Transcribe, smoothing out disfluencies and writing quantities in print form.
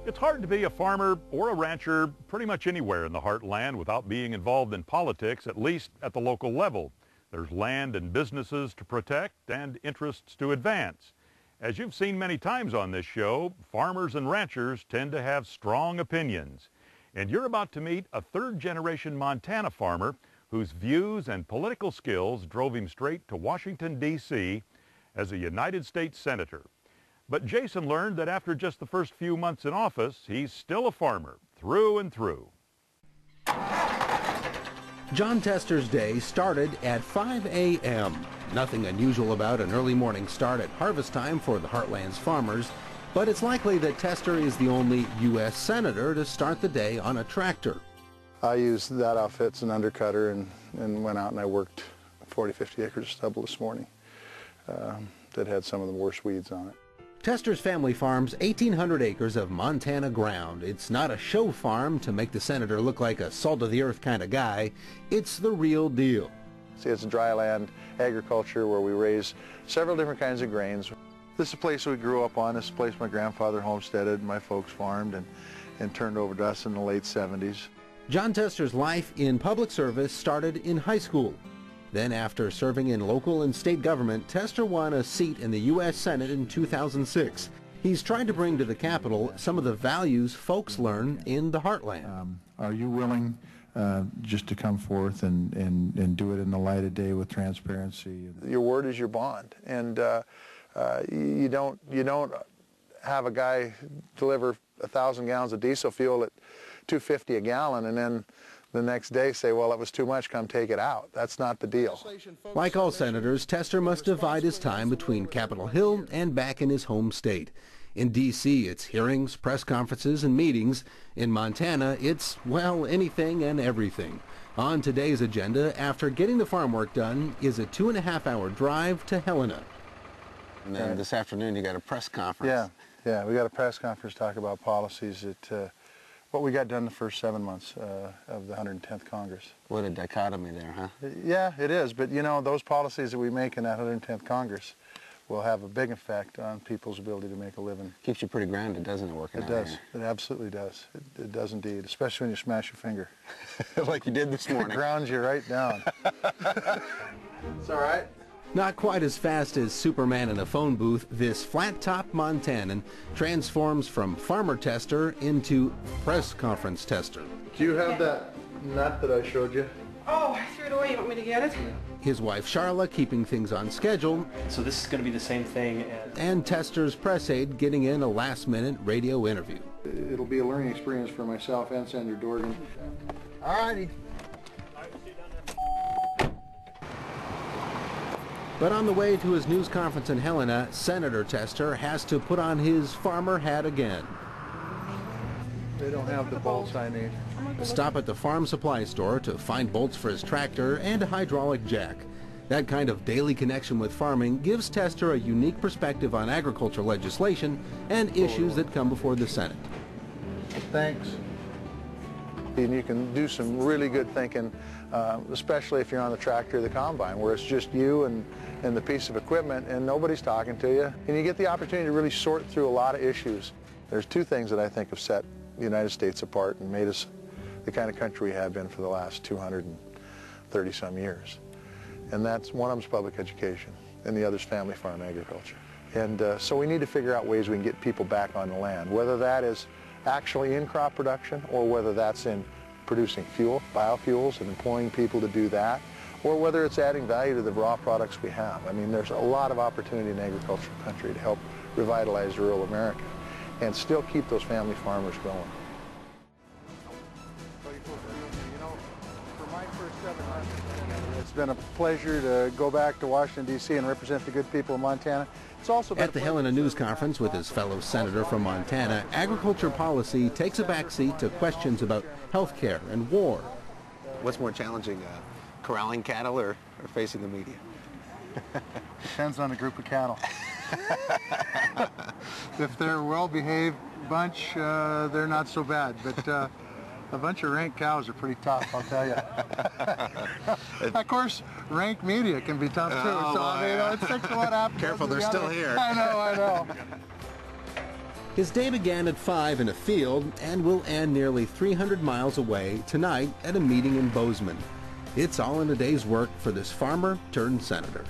It's hard to be a farmer or a rancher pretty much anywhere in the Heartland without being involved in politics, at least at the local level. There's land and businesses to protect and interests to advance. As you've seen many times on this show, farmers and ranchers tend to have strong opinions. And you're about to meet a third-generation Montana farmer whose views and political skills drove him straight to Washington, D.C. as a United States Senator. But Jason learned that after just the first few months in office, he's still a farmer, through and through. John Tester's day started at 5 a.m. Nothing unusual about an early morning start at harvest time for the Heartland's farmers, but it's likely that Tester is the only U.S. Senator to start the day on a tractor. I used that outfit as an undercutter and went out and I worked 40, 50 acres of stubble this morning that had some of the worst weeds on it. Tester's family farms 1,800 acres of Montana ground. It's not a show farm to make the senator look like a salt-of-the-earth kind of guy. It's the real deal. See, it's a dry land agriculture where we raise several different kinds of grains. This is a place we grew up on. This is a place my grandfather homesteaded, my folks farmed, and turned over to us in the late 70s. John Tester's life in public service started in high school. Then after serving in local and state government, Tester won a seat in the U.S. Senate in 2006. He's trying to bring to the Capitol some of the values folks learn in the Heartland. Are you willing just to come forth and do it in the light of day with transparency? Your word is your bond, and you don't have a guy deliver 1,000 gallons of diesel fuel at $2.50 a gallon and then the next day say, well, it was too much, come take it out. That's not the deal. Like all senators, Tester must divide his time between Capitol Hill and back in his home state. In D.C., it's hearings, press conferences, and meetings. In Montana, it's, well, anything and everything. On today's agenda, after getting the farm work done, is a 2.5-hour drive to Helena. And then this afternoon, you got a press conference. Yeah, we got a press conference to talk about policies that what we got done the first 7 months of the 110th Congress. What a dichotomy there, huh? Yeah, it is. But, you know, those policies that we make in that 110th Congress will have a big effect on people's ability to make a living. Keeps you pretty grounded, doesn't it, working out here? It does. Here? It absolutely does. It does indeed, especially when you smash your finger. Like you did this morning. It grounds you right down. It's all right. Not quite as fast as Superman in a phone booth, this flat-top Montanan transforms from farmer Tester into press conference Tester. Do you have that nut that I showed you? Oh, I threw it away. You want me to get it? His wife Charla keeping things on schedule. So this is going to be the same thing as... And Tester's press aide getting in a last-minute radio interview. It'll be a learning experience for myself and Senator Dorgan. All righty. But on the way to his news conference in Helena, Senator Tester has to put on his farmer hat again. They don't have the bolts I need. A stop at the farm supply store to find bolts for his tractor and a hydraulic jack. That kind of daily connection with farming gives Tester a unique perspective on agriculture legislation and issues that come before the Senate. Thanks. And you can do some really good thinking, especially if you're on the tractor or the combine, where it's just you and the piece of equipment and nobody's talking to you. And you get the opportunity to really sort through a lot of issues. There's two things that I think have set the United States apart and made us the kind of country we have been for the last 230-some years. And that's, one of them is public education, and the other is family farm agriculture. And so we need to figure out ways we can get people back on the land, whether that is actually in crop production or whether that's in producing fuel, biofuels, and employing people to do that, or whether it's adding value to the raw products we have. I mean, there's a lot of opportunity in agricultural country to help revitalize rural America and still keep those family farmers going. It's been a pleasure to go back to Washington, D.C. and represent the good people of Montana. It's also at the Helena News Conference with his fellow senator from Montana, agriculture policy takes a backseat to questions about health care and war. What's more challenging, corralling cattle or facing the media? Depends on the group of cattle. If they're a well-behaved bunch, they're not so bad, but a bunch of rank cows are pretty tough, I'll tell you. Of course, rank media can be tough too, so I mean, it's what happens. Careful, they're still here. I know. His day began at 5 in a field and will end nearly 300 miles away tonight at a meeting in Bozeman. It's all in a day's work for this farmer turned senator.